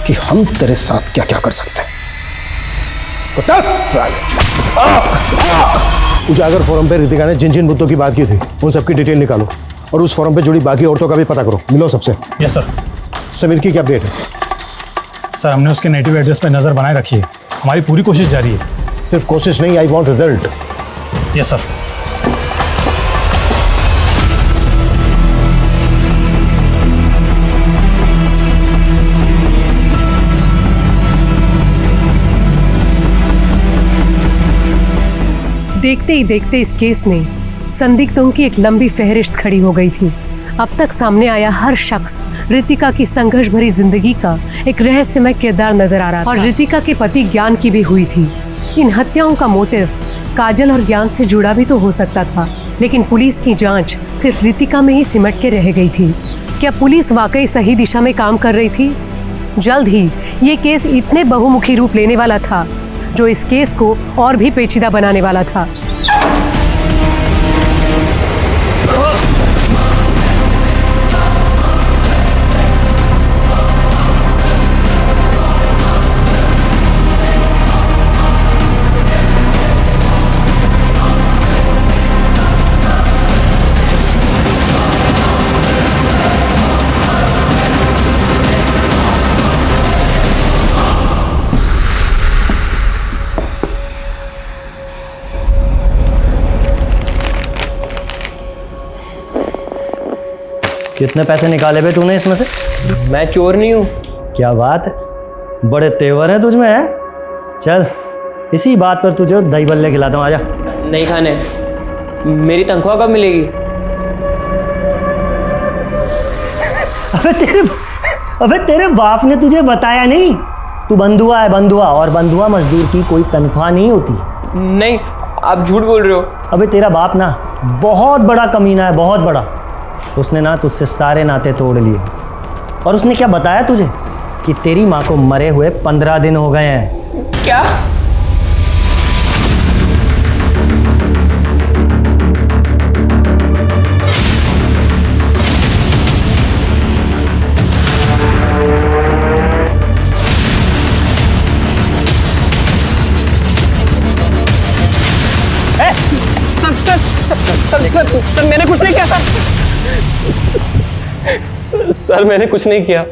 कि हम तेरे साथ क्या क्या कर सकते हैं। 10 साल उजागर फोरम पे रितिका ने जिन जिन मुद्दों की बात की थी उन सबकी डिटेल निकालो और उस फोरम पे जुड़ी बाकी औरतों का भी पता करो। मिलो सबसे। Yes sir. समीर की क्या अपडेट है? सर, हमने उसके नेटिव एड्रेस पर नज़र बनाए रखी है। हमारी पूरी कोशिश जारी है। सिर्फ कोशिश नहीं, I want result. Yes sir. देखते ही देखते इस केस में संदिग्धों की एक लंबी फहरिस्त खड़ी हो गई थी। अब तक सामने आया हर शख्स रितिका की संघर्ष भरी जिंदगी का एक रहस्यमय किरदार नजर आ रहा था और रितिका के पति ज्ञान की भी हुई थी। इन हत्याओं का मोटिव काजल और ज्ञान से जुड़ा भी तो हो सकता था, लेकिन पुलिस की जांच सिर्फ रितिका में ही सिमट के रह गई थी। क्या पुलिस वाकई सही दिशा में काम कर रही थी? जल्द ही ये केस इतने बहुमुखी रूप लेने वाला था जो इस केस को और भी पेचीदा बनाने वाला था। कितने पैसे निकाले बे तूने इसमें से? मैं चोर नहीं हूँ। क्या बात है, बड़े तेवर हैं तुझ में है। चल इसी बात पर तुझे दही बल्ले खिलाता हूँ, आजा। नहीं खाने। मेरी तनख्वाह कब मिलेगी? अबे तेरे बाप ने तुझे बताया नहीं? तू बंधुआ है, बंधुआ, और बंधुआ मजदूर की कोई तनख्वाह नहीं होती। नहीं, आप झूठ बोल रहे हो। अबे तेरा बाप ना बहुत बड़ा कमीना है, बहुत बड़ा। उसने ना तुझसे सारे नाते तोड़ लिए और उसने क्या बताया तुझे कि तेरी माँ को मरे हुए 15 दिन हो गए हैं। क्या? सर मैंने कुछ नहीं किया सर मैंने कुछ नहीं किया।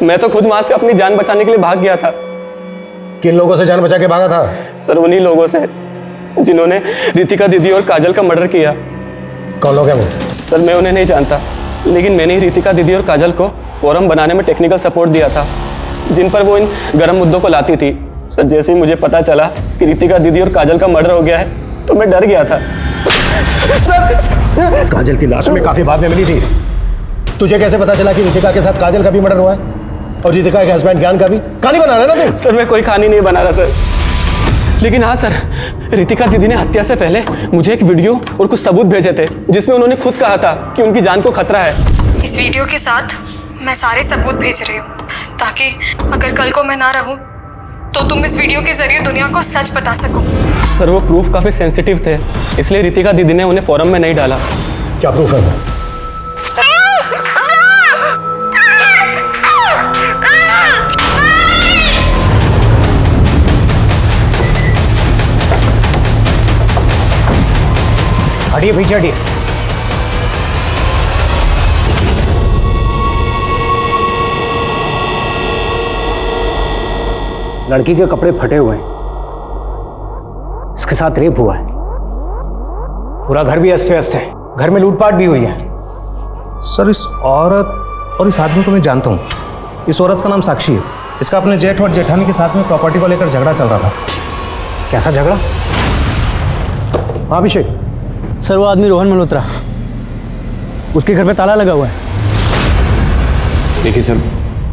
मैं तो खुद वहां से अपनी जान बचाने के लिए भाग गया था। किन लोगों से जान बचा के भागा था? सर उन्हीं लोगों से जिन्होंने रितिका दीदी और काजल का मर्डर किया। कौन लोग हैं वो? सर मैं उन्हें नहीं जानता, लेकिन मैंने ही रितिका दीदी और काजल को फोरम बनाने में टेक्निकल सपोर्ट दिया था, जिन पर वो इन गर्म मुद्दों को लाती थी। सर जैसे ही मुझे पता चला कि रितिका दीदी और काजल का मर्डर हो गया है तो मैं डर गया था। सर, काजल की लाश में काफी बाद में मिली थी। तुझे कैसे पता चला कि रितिका के साथ काजल का भी मर्डर हुआ है और रितिका के हस्बैंड ज्ञान का भी? कहानी बना रहा है ना तू? सर मैं कोई कहानी नहीं बना रहा सर, लेकिन हाँ सर, रितिका दीदी ने हत्या से पहले मुझे एक वीडियो और कुछ सबूत भेजे थे जिसमें उन्होंने खुद कहा था कि उनकी जान को खतरा है। इस वीडियो के साथ मैं सारे सबूत भेज रही हूँ ताकि अगर कल को मैं ना रहूँ तो तुम इस वीडियो के जरिए दुनिया को सच बता सको। सर वो प्रूफ काफी सेंसिटिव थे, इसलिए रितिका दीदी ने उन्हें फोरम में नहीं डाला। क्या प्रूफ है? हटिए, पीछे हटिए। लड़की के कपड़े फटे हुए हैं, इसके साथ रेप हुआ है, पूरा घर भी अस्त व्यस्त है, घर में लूटपाट भी हुई है। सर इस औरत और इस आदमी को मैं जानता हूँ। इस औरत का नाम साक्षी है। इसका अपने जेठ और जेठानी के साथ में प्रॉपर्टी को लेकर झगड़ा चल रहा था। कैसा झगड़ा? हाँ अभिषेक। सर वो आदमी रोहन मल्होत्रा, उसके घर पे ताला लगा हुआ है। देखिए सर,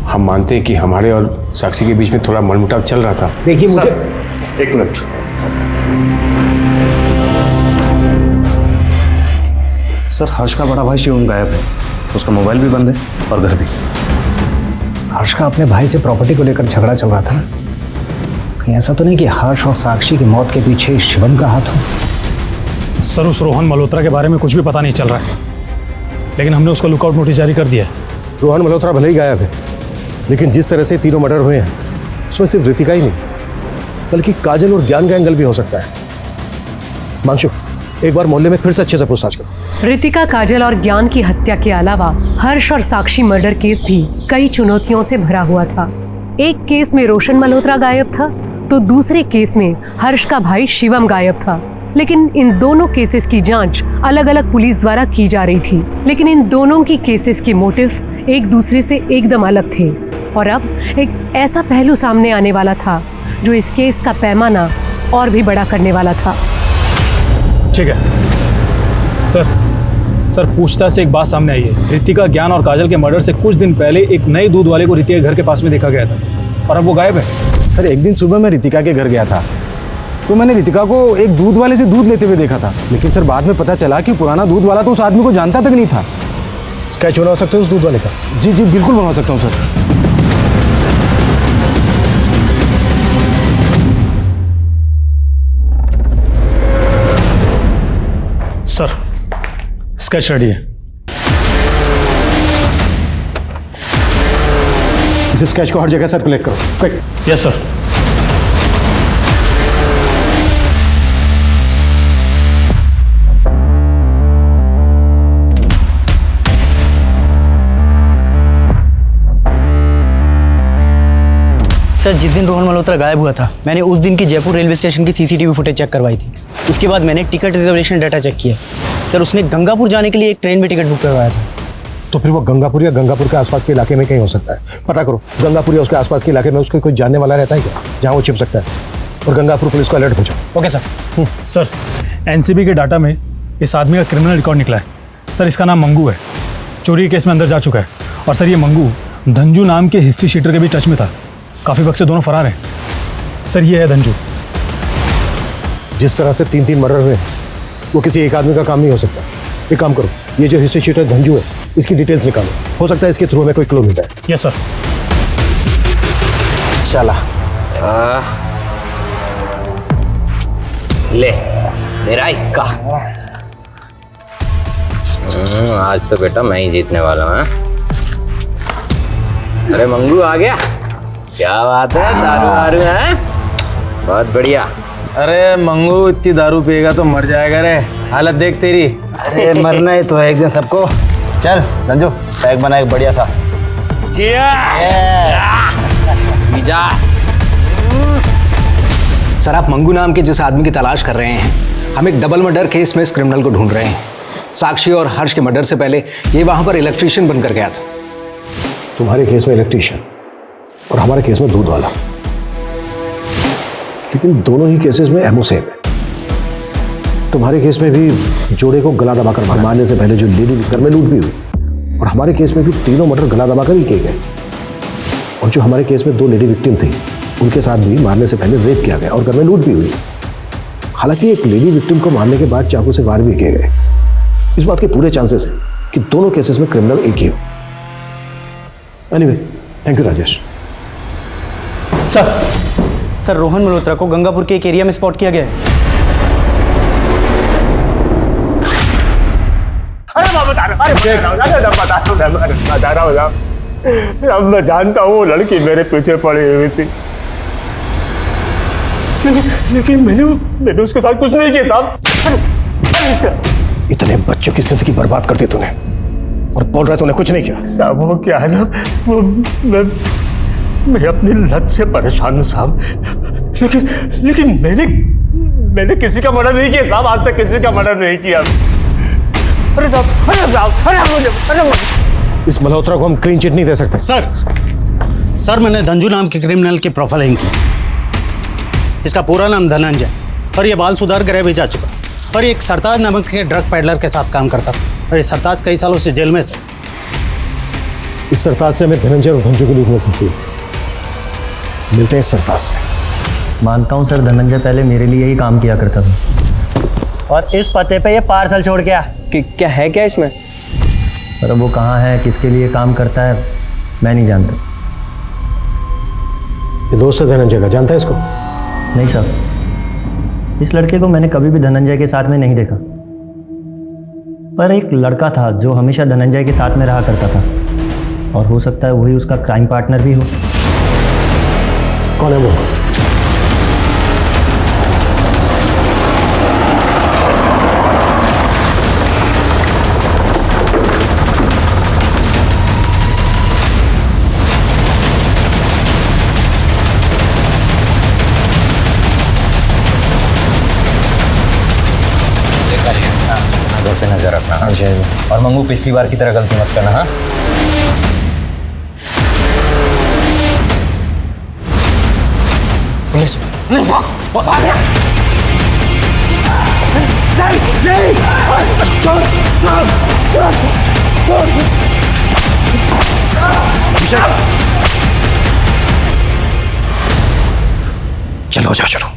हम मानते हैं कि हमारे और साक्षी के बीच में थोड़ा मनमुटाव चल रहा था। देखिए मुझे एक मिनट। सर हर्ष का बड़ा भाई शिवम गायब है, उसका मोबाइल भी बंद है और घर भी। हर्ष का अपने भाई से प्रॉपर्टी को लेकर झगड़ा चल रहा था ना? कहीं ऐसा तो नहीं कि हर्ष और साक्षी की मौत के पीछे शिवम का हाथ हो? सर उस रोहन मल्होत्रा के बारे में कुछ भी पता नहीं चल रहा है, लेकिन हमने उसको लुकआउट नोटिस जारी कर दिया है। रोहन मल्होत्रा भले ही गायब है, लेकिन जिस तरह से तीनों मर्डर हुए हैं उसमें सिर्फ रितिका ही नहीं बल्कि काजल और ज्ञान का एंगल भी हो सकता है। मांशु, एक बार मोहल्ले में फिर से अच्छे से पूछताछ करो। रितिका, काजल और ज्ञान की हत्या के अलावा हर्ष और साक्षी मर्डर केस भी कई चुनौतियों से भरा हुआ था। एक केस में रोशन मल्होत्रा गायब था, तो दूसरे केस में हर्ष का भाई शिवम गायब था। लेकिन इन दोनों केसेस की जांच अलग अलग पुलिस द्वारा की जा रही थी, लेकिन इन दोनों की केसेस के मोटिव एक दूसरे से एकदम अलग थे। और अब एक ऐसा पहलू सामने आने वाला था जो इस केस का पैमाना और भी बड़ा करने वाला था। ठीक है सर, पूछताछ से एक बात सामने आई है। रितिका, ज्ञान और काजल के मर्डर से कुछ दिन पहले एक नए दूध वाले को रितिका के घर के पास में देखा गया था और अब वो गायब है। सर एक दिन सुबह मैं रितिका के घर गया था, तो मैंने रितिका को एक दूध वाले से दूध लेते हुए देखा था, लेकिन सर बाद में पता चला कि पुराना दूध वाला तो उस आदमी को जानता तक नहीं था। स्केच बनवा सकते हो उस दूध वाले का? जी जी बिल्कुल बनवा सकता हूँ सर। सर स्केच रेडी है। इस स्केच को हर जगह सर्कुलेट करो, क्विक। Yes sir. सर जिस दिन रोहन मल्होत्रा गायब हुआ था, मैंने उस दिन की जयपुर रेलवे स्टेशन की सीसीटीवी फुटेज चेक करवाई थी। उसके बाद मैंने टिकट रिजर्वेशन डाटा चेक किया। सर उसने गंगापुर जाने के लिए एक ट्रेन में टिकट बुक करवाया था। तो फिर वो गंगापुर या गंगापुर के आसपास के इलाके में कहीं हो सकता है। पता करो गंगापुर या उसके आसपास के इलाके में उसके कोई जानने वाला रहता है क्या, जहाँ वो छिप सकता है? और गंगापुर पुलिस को अलर्ट पहुंचाओ। Okay sir. सर एनसीबी के डाटा में इस आदमी का क्रिमिनल रिकॉर्ड निकला है। सर इसका नाम मंगू है, चोरी के केस में अंदर जा चुका है। और सर ये मंगू धंजू नाम के हिस्ट्री शीटर के भी टच में था। काफ़ी वक्त से दोनों फरार हैं। सर ये है धंजू। जिस तरह से 3 मर्डर हुए वो किसी एक आदमी का काम नहीं हो सकता। एक काम करो, ये जो हिस्ट्री शीटर धंजू है इसकी डिटेल्स निकालो, हो सकता है इसके थ्रू में कोई क्लू मिल जाए। Yes sir. चला ले मेरा इक्का। आज तो बेटा मैं ही जीतने वाला हूँ। अरे मंगू आ गया, क्या बात है, दारू है, बहुत बढ़िया। अरे मंगू इतनी दारू पिएगा तो मर जाएगा रे, हालत देख तेरी। अरे मरना ही तो है एक दिन सबको। चल रंजू पैक बना एक बढ़िया सा। सर आप मंगू नाम के जिस आदमी की तलाश कर रहे हैं, हम एक डबल मर्डर केस में इस क्रिमिनल को ढूंढ रहे हैं। साक्षी और हर्ष के मर्डर से पहले ये वहां पर इलेक्ट्रीशियन बनकर गया था। तुम्हारे केस में इलेक्ट्रीशियन और हमारे केस में दूध वाला, लेकिन दोनों ही केसेस में एमओ सेम है। तुम्हारे केस में भी जोड़े को गला दबाकर मारने से पहले जो लेडी घर में लूट भी हुई, और हमारे केस में भी तीनों मर्डर गला दबाकर ही किए गए। और जो हमारे केस में 2 लेडी विक्टिम थी उनके साथ भी मारने से पहले रेप किया गया और घर में लूट भी हुई। हालांकि एक लेडी विक्टिम को मारने के बाद चाकू से वार भी किए गए। इस बात के पूरे चांसेस हैं कि दोनों केसेस में क्रिमिनल एक ही हो। Anyway, thank you Rajesh. Sir Rohan Malhotra को गंगापुर के एक एरिया में स्पॉट किया गया है। अब मैं जानता हूँ लड़की मेरे पीछे पड़ी हुई थी, लेकिन मैंने उसके साथ कुछ नहीं किया साहब। इतने बच्चों की जिंदगी बर्बाद कर दी तूने और बोल रहा है तूने कुछ नहीं किया। साहब वो क्या है ना, वो मैं अपनी लत से परेशान हूं साहब, लेकिन मैंने किसी का मर्डर नहीं किया साहब, आज तक किसी का मर्डर नहीं किया। अरे साहब, इस मल्होत्रा को हम क्लीन चिट नहीं दे सकते। सर मैंने धंजू नाम के क्रिमिनल की प्रोफाइलिंग की। इसका पूरा नाम धनंजय और ये बाल सुधार गृह भी जा चुका और ये एक सरताज नामक के ड्रग पैडलर के साथ काम करता था और ये सरताज कई सालों से जेल में से। इस सरताज से हमें धनंजय और धंजू की लूट मिल सकती है। मिलते हैं इस सरताज से। मानता हूँ सर, धनंजय पहले मेरे लिए ही काम किया करता था और इस पते पे ये पार्सल छोड़ के आ। क्या है क्या इसमें? पर वो कहाँ है, किसके लिए काम करता है, मैं नहीं जानता। ये दोस्त है धनंजय का, जानता है इसको? नहीं सर, इस लड़के को मैंने कभी भी धनंजय के साथ में नहीं देखा, पर एक लड़का था जो हमेशा धनंजय के साथ में रहा करता था और हो सकता है वही उसका क्राइम पार्टनर भी हो। कौन है वो? पे नजर रखना। और मंगू पिछली बार की तरह गलती मत करना। हाँ पुलिस चलो जा चलो।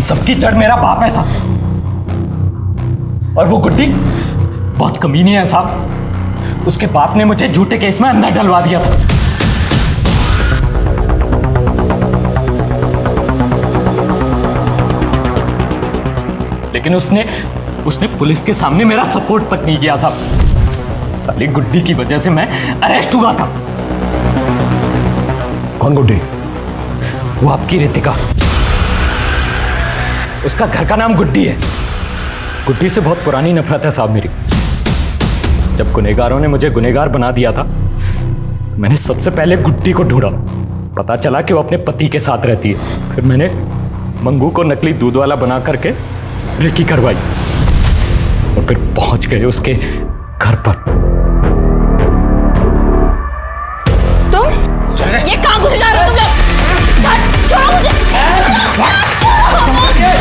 सबकी जड़ मेरा बाप है साहब, और वो गुड्डी बहुत कमीनी है साहब। उसके बाप ने मुझे झूठे केस में अंदर डलवा दिया था। लेकिन उसने पुलिस के सामने मेरा सपोर्ट तक नहीं किया साहब। साली गुड्डी की वजह से मैं अरेस्ट हुआ था। कौन गुड्डी? वो आपकी रितिका। उसका घर का नाम गुड्डी है। गुड्डी से बहुत पुरानी नफरत है साहब मेरी। जब गुनहगारों ने मुझे गुनहगार बना दिया था तो मैंने सबसे पहले गुड्डी को ढूंढा। पता चला कि वो अपने पति के साथ रहती है। फिर मैंने मंगू को नकली दूध वाला बना करके रेकी करवाई और फिर पहुंच गए उसके घर पर। तुम ये कहां घुसे जा रहे हो तुम लोग? छोड़ो मुझे।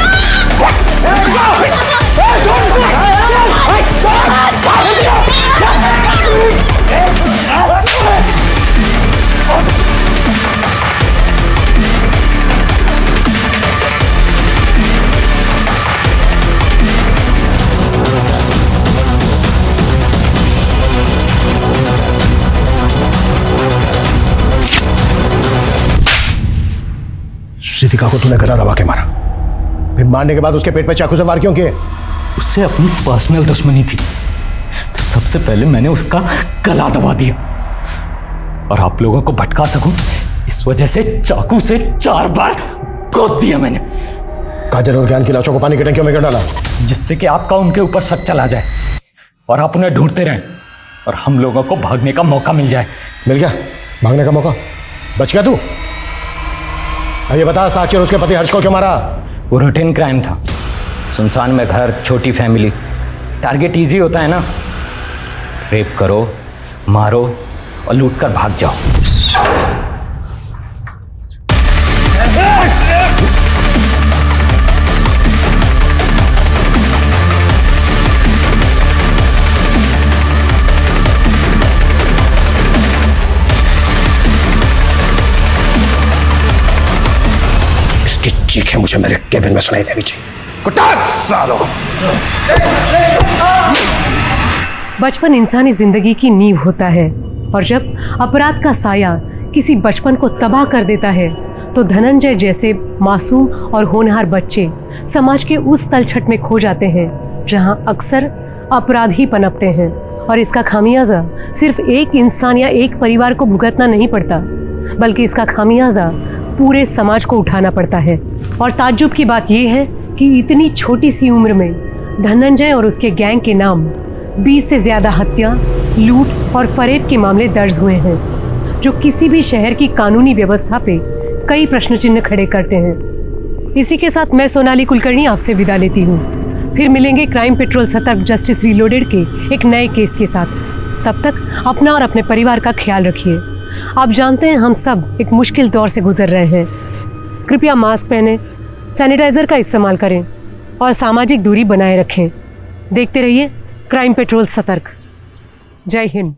रितिका को तूने गला दबा के मारा, फिर मारने के बाद उसके पेट पे चाकू से वार क्यों किए? उससे अपनी पर्सनल दुश्मनी थी तो सबसे पहले मैंने उसका गला दबा दिया और आप लोगों को भटका सकूं इस वजह से चाकू से 4 बार गोद दिया मैंने। काजल और ज्ञान की लाशों को पानी की टंकियों में गिर डाला जिससे कि आपका उनके ऊपर शक चला जाए और आप उन्हें ढूंढते रहें और हम लोगों को भागने का मौका मिल जाए। मिल गया भागने का मौका? बच गया तू? अब ये बता, साक्षी और उसके पति हर्ष को क्यों मारा? वो रूटीन क्राइम था। सुनसान में घर, छोटी फैमिली, टारगेट इजी होता है ना। रेप करो, मारो और लूट कर भाग जाओ। इसकी चीखें मुझे मेरे केबिन में सुनाई देनी चाहिए। कुत्ता सालो! बचपन इंसानी जिंदगी की नींव होता है और जब अपराध का साया किसी बचपन को तबाह कर देता है तो धनंजय जैसे मासूम और होनहार बच्चे समाज के उस तलछट में खो जाते हैं जहां अक्सर अपराध ही पनपते हैं। और इसका खामियाजा सिर्फ एक इंसान या एक परिवार को भुगतना नहीं पड़ता, बल्कि इसका खामियाजा पूरे समाज को उठाना पड़ता है। और ताज्जुब की बात यह है कि इतनी छोटी सी उम्र में धनंजय और उसके गैंग के नाम 20 से ज्यादा हत्या, लूट और फरेब के मामले दर्ज हुए हैं। जो किसी भी शहर की कानूनी व्यवस्था पे कई प्रश्न चिन्ह खड़े करते हैं। इसी के साथ मैं सोनाली कुलकर्णी आपसे विदा लेती हूँ। फिर मिलेंगे क्राइम पेट्रोल सतर्क जस्टिस रीलोडेड के एक नए केस के साथ। तब तक अपना और अपने परिवार का ख्याल रखिए। आप जानते हैं हम सब एक मुश्किल दौर से गुजर रहे हैं। कृपया मास्क पहने, सैनिटाइजर का इस्तेमाल करें और सामाजिक दूरी बनाए रखें। देखते रहिए क्राइम पेट्रोल सतर्क। जय हिंद।